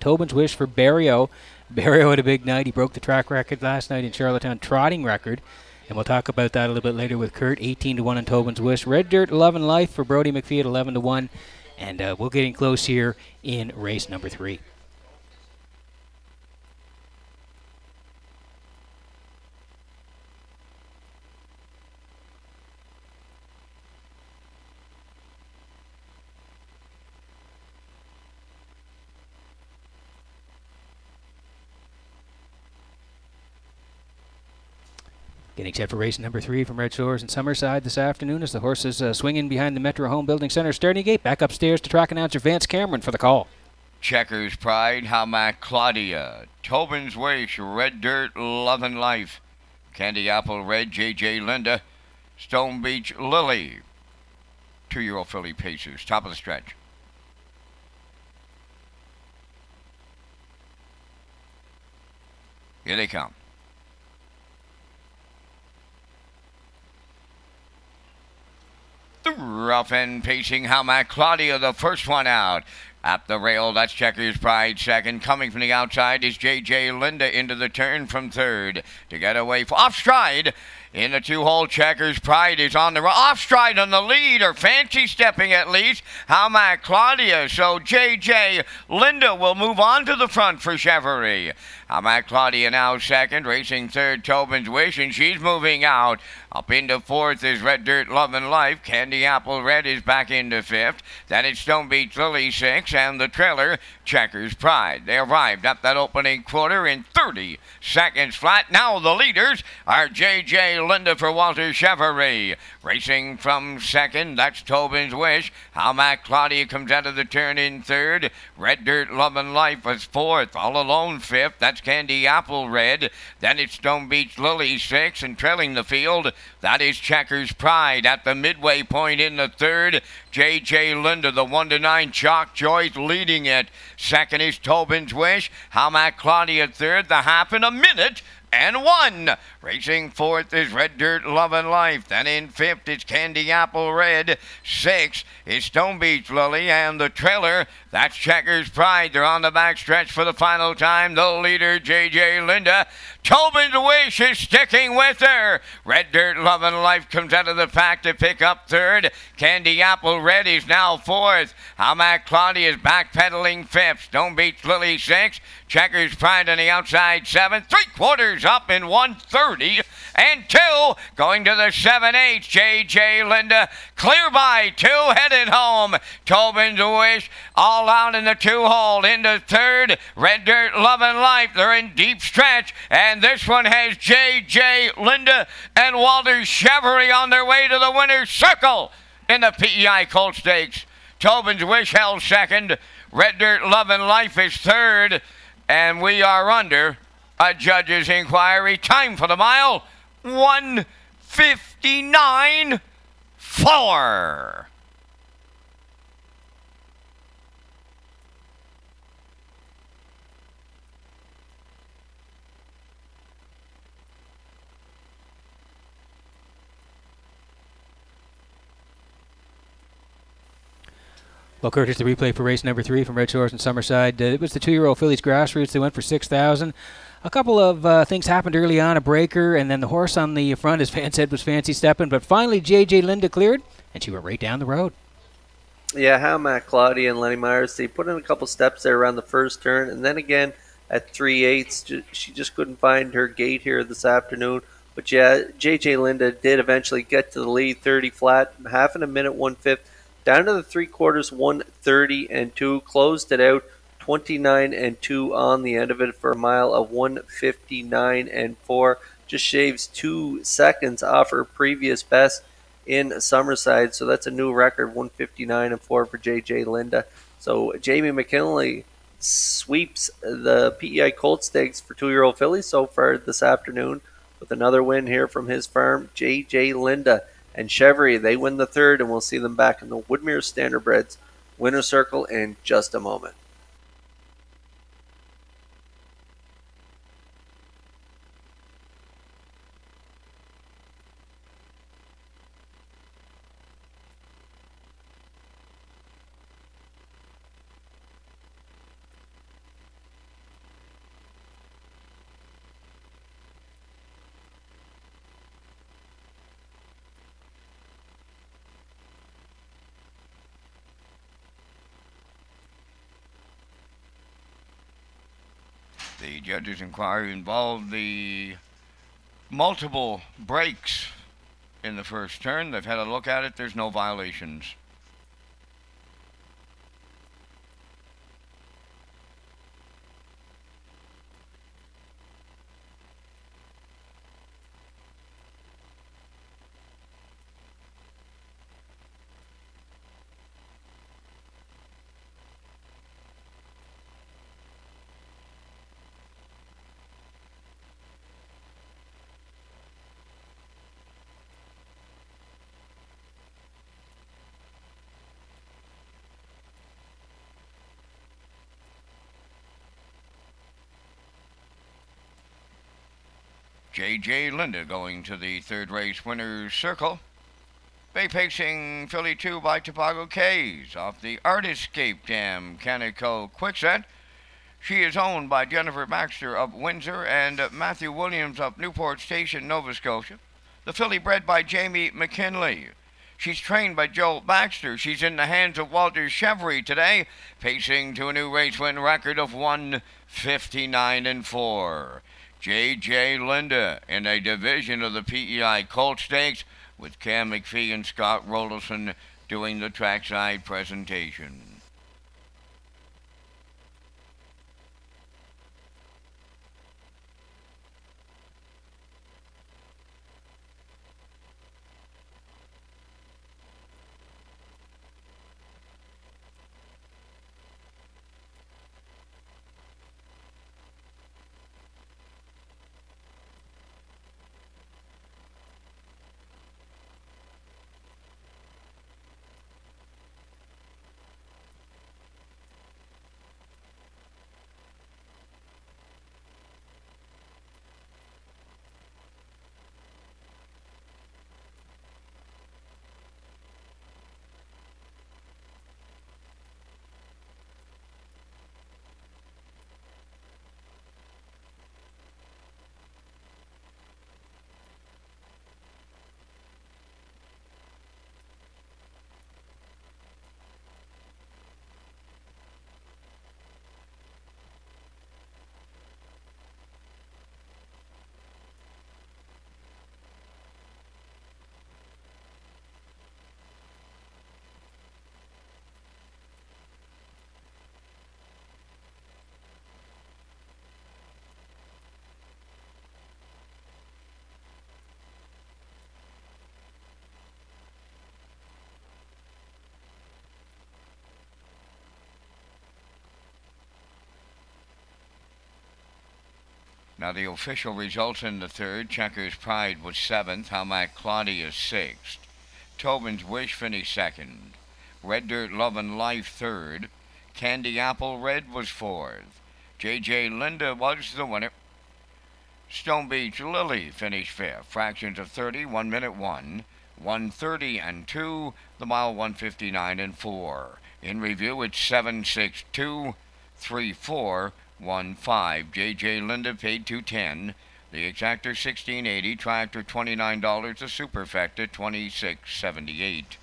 Tobin's Wish for Barrio. Barrio had a big night. He broke the track record last night in Charlottetown trotting record. And we'll talk about that a little bit later with Kurt. 18-1 in Tobin's Wish. Red Dirt, Love and Life for Brody McPhee at 11-1. And we're getting close here in race number 3. Getting set for race number 3 from Red Shores and Summerside this afternoon as the horses swinging behind the Metro Home Building Center starting gate. Back upstairs to track announcer Vance Cameron for the call. Checkers Pride, Hamac Claudia. Tobin's Wish, Red Dirt, Love and Life. Candy Apple Red, JJ Linda. Stone Beach Lily. 2-year-old filly Pacers, top of the stretch. Here they come. The rough end pacing Hamac Claudia, the first one out. At the rail, that's Checkers Pride second. Coming from the outside is JJ Linda into the turn from third. To get away off stride. In the 2-hole, Checkers Pride is on the off stride on the lead, or fancy stepping at least. Hamac Claudia, so JJ Linda will move on to the front for Chevrolet. Hamac Claudia now second, racing third, Tobin's Wish, and she's moving out. Up into fourth is Red Dirt, Love and Life. Candy Apple Red is back into fifth. Then it's Stone Beach Lily sixth, and the trailer, Checkers Pride. They arrived at that opening quarter in 30 seconds flat. Now the leaders are JJ Linda for Walter Chevrolet. Racing from second, that's Tobin's Wish. Hamac Claudia comes out of the turn in third. Red Dirt, Love and Life was fourth. All alone fifth, that's Candy Apple Red. Then it's Stone Beach Lily sixth, and trailing the field, that is Checkers Pride. At the midway point in the third, JJ Linda, the 1-9 Chalk Joyce leading it. Second is Tobin's Wish. Hamac Claudia third, the half in a minute and 1. Racing fourth is Red Dirt, Love and Life. Then in fifth is Candy Apple Red. Sixth is Stone Beach Lily, and the trailer, that's Checkers Pride. They're on the back stretch for the final time. The leader, JJ Linda. Tobin's Wish is sticking with her. Red Dirt, Love and Life comes out of the pack to pick up third. Candy Apple Red is now fourth. Hamac Claudia is backpedaling fifth. Stone Beach Lily sixth. Checkers Pride on the outside seventh. 3/4 up in 1:30 and 2. Going to the 7/8. JJ Linda clear by 2, headed home. Tobin's Wish all out in the 2-hole. Into third, Red Dirt, Love and Life. They're in deep stretch, and this one has JJ Linda and Walter Chevrolet on their way to the winner's circle in the PEI Colt Stakes. Tobin's Wish held second. Red Dirt, Love and Life is third. And we are under a judge's inquiry. Time for the mile, 1:59.4. Well, Curtis, the replay for race number 3 from Red Shores and Summerside. It was the 2-year-old fillies Grassroots. They went for 6,000. A couple of things happened early on, a breaker, and then the horse on the front, as Van said, was fancy stepping. But finally, JJ Linda cleared, and she went right down the road. Yeah, Hamac Claudia and Lenny Myers, they put in a couple steps there around the first turn, and then again at 3/8, she just couldn't find her gate here this afternoon. But yeah, JJ Linda did eventually get to the lead, 30 flat, half in a minute, 1/5. Down to the 3/4, 1:30 and 2. Closed it out 29 and 2 on the end of it for a mile of 1:59 and 4. Just shaves 2 seconds off her previous best in Summerside. So that's a new record, 1:59 and 4 for JJ Linda. So Jamie McKinley sweeps the PEI Colt Stakes for 2-year-old fillies so far this afternoon with another win here from his farm, JJ Linda. And Chevrolet, they win the third, and we'll see them back in the Woodmere Standardbreds winner's circle in just a moment. The judge's inquiry involved the multiple breaks in the first turn. They've had a look at it. There's no violations. J.J. Linda going to the third race winner's circle. Bay pacing filly 2 by Tobago K's off the Artiscape Dam Canico Quickset. She is owned by Jennifer Baxter of Windsor and Matthew Williams of Newport Station, Nova Scotia. The filly bred by Jamie McKinley. She's trained by Joel Baxter. She's in the hands of Walter Chevry today, pacing to a new race win record of 159-4. J.J. Linda in a division of the PEI Colt Stakes with Cam McPhee and Scott Rolison doing the trackside presentation. Now the official results in the third. Checkers Pride was 7th. How Mac Claudia 6th. Tobin's Wish finished 2nd. Red Dirt Love and Life 3rd. Candy Apple Red was 4th. J.J. Linda was the winner. Stone Beach Lily finished 5th. Fractions of 30, 1 minute 1. 1:30-2. The mile 1:59-4. In review, it's 7:62, 3:4. 1.5. J.J. Linda paid $2.10. The exactor $16.80. Tractor $29. The superfecta $26.78.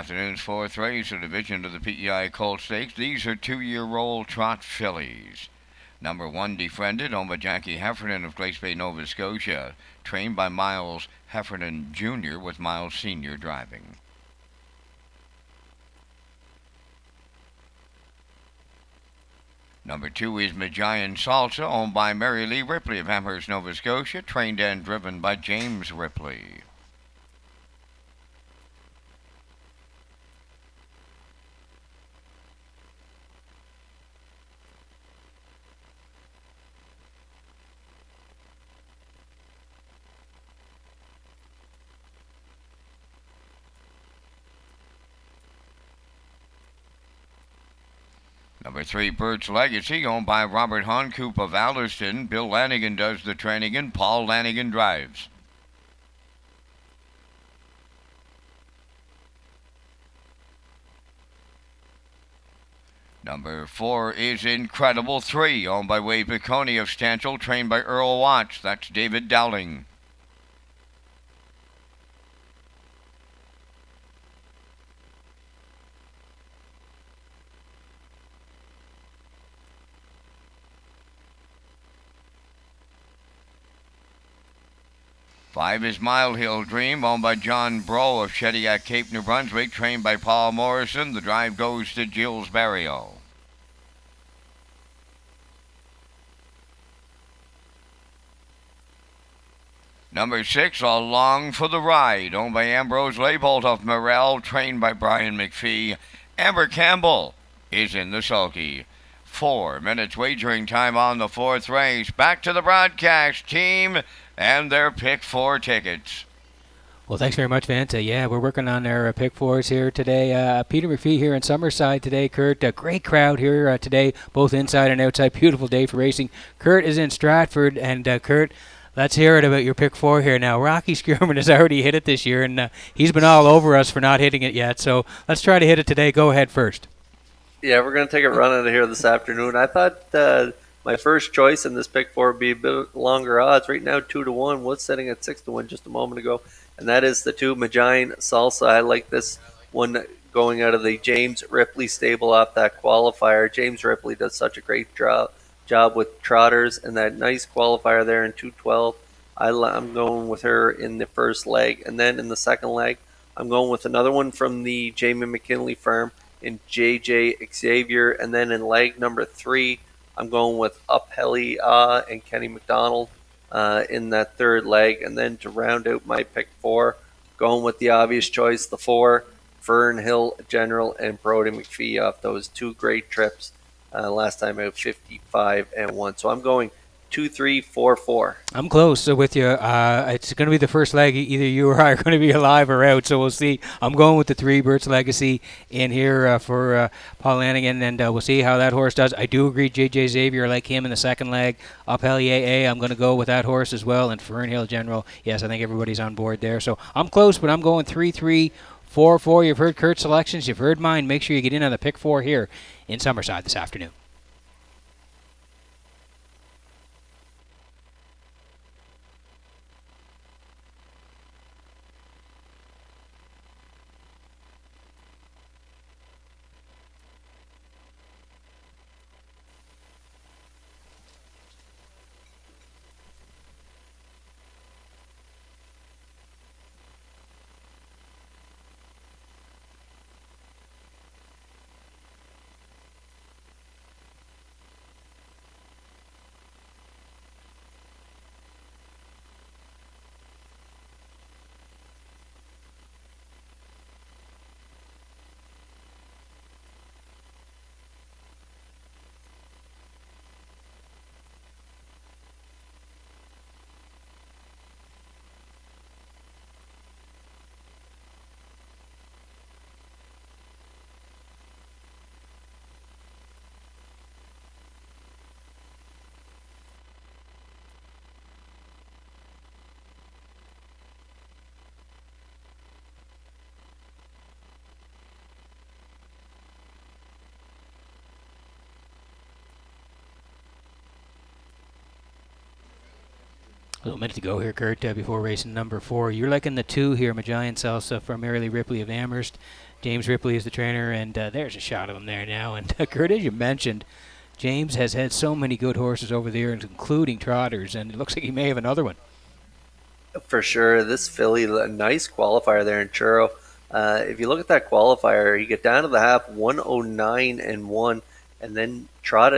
afternoon's fourth race, a division of the PEI Colt Stakes. These are 2-year-old trot fillies. Number 1, Defriended, owned by Jackie Heffernan of Glace Bay, Nova Scotia, trained by Miles Heffernan Jr. with Miles Sr. driving. Number 2 is Magian Salsa, owned by Mary Lee Ripley of Amherst, Nova Scotia, trained and driven by James Ripley. Number 3, Bert's Legacy, owned by Robert Honcoop of Alliston. Bill Lanigan does the training and Paul Lanigan drives. Number 4 is Incredible 3, owned by Wade Piccone of Stanchel, trained by Earl Watts. That's David Dowling. Five is Mile Hill Dream, owned by John Bro of Shediac, Cape, New Brunswick, trained by Paul Morrison. The drive goes to Gilles Barrio. Number 6, Along for the Ride, owned by Ambrose Leibold of Morel, trained by Brian McPhee. Amber Campbell is in the sulky. 4 minutes wagering time on the fourth race. Back to the broadcast team and their pick 4 tickets. Well, thanks very much, Vince. Yeah, we're working on our pick 4s here today. Peter McPhee here in Summerside today. Kurt, a great crowd here today, both inside and outside. Beautiful day for racing. Kurt is in Stratford, and Kurt, let's hear it about your pick 4 here. Now, Rocky Skierman has already hit it this year, and he's been all over us for not hitting it yet. So let's try to hit it today. Go ahead first. Yeah, we're going to take a run at it here this afternoon. I thought my first choice in this pick 4 would be a bit longer odds. Right now, 2-1. Was setting at 6-1 just a moment ago, and that is the 2 Magian Salsa. I like this one going out of the James Ripley stable off that qualifier. James Ripley does such a great job with trotters, and that nice qualifier there in 2:12. I'm going with her in the first leg, and then in the second leg, I'm going with another one from the Jamie McKinley firm in JJ Xavier, and then in leg number 3, I'm going with Up Helly and Kenny McDonald in that third leg, and then to round out my pick 4, going with the obvious choice, the 4, Fern Hill General and Brody McPhee off those 2 great trips last time out, 55-1. So I'm going 2-3-4-4. I'm close with you. It's going to be the first leg. Either you or I are going to be alive or out, so we'll see. I'm going with the 3, Bert's Legacy, in here for Paul Lanigan, and we'll see how that horse does. I do agree, JJ Xavier, I like him in the second leg. Up Helly AA, I'm going to go with that horse as well, and Fern Hill General. Yes, I think everybody's on board there. So I'm close, but I'm going 3-3-4-4. You've heard Kurt's selections. You've heard mine. Make sure you get in on the pick 4 here in Summerside this afternoon. A little minute to go here, Kurt, before racing number 4. You're liking the 2 here, Majian Salsa from Marilee Ripley of Amherst. James Ripley is the trainer, and there's a shot of him there now. And Kurt, as you mentioned, James has had so many good horses over there, including trotters, and it looks like he may have another one. For sure. This filly, a nice qualifier there in Churro. If you look at that qualifier, you get down to the half, 109 and 1, and then trotted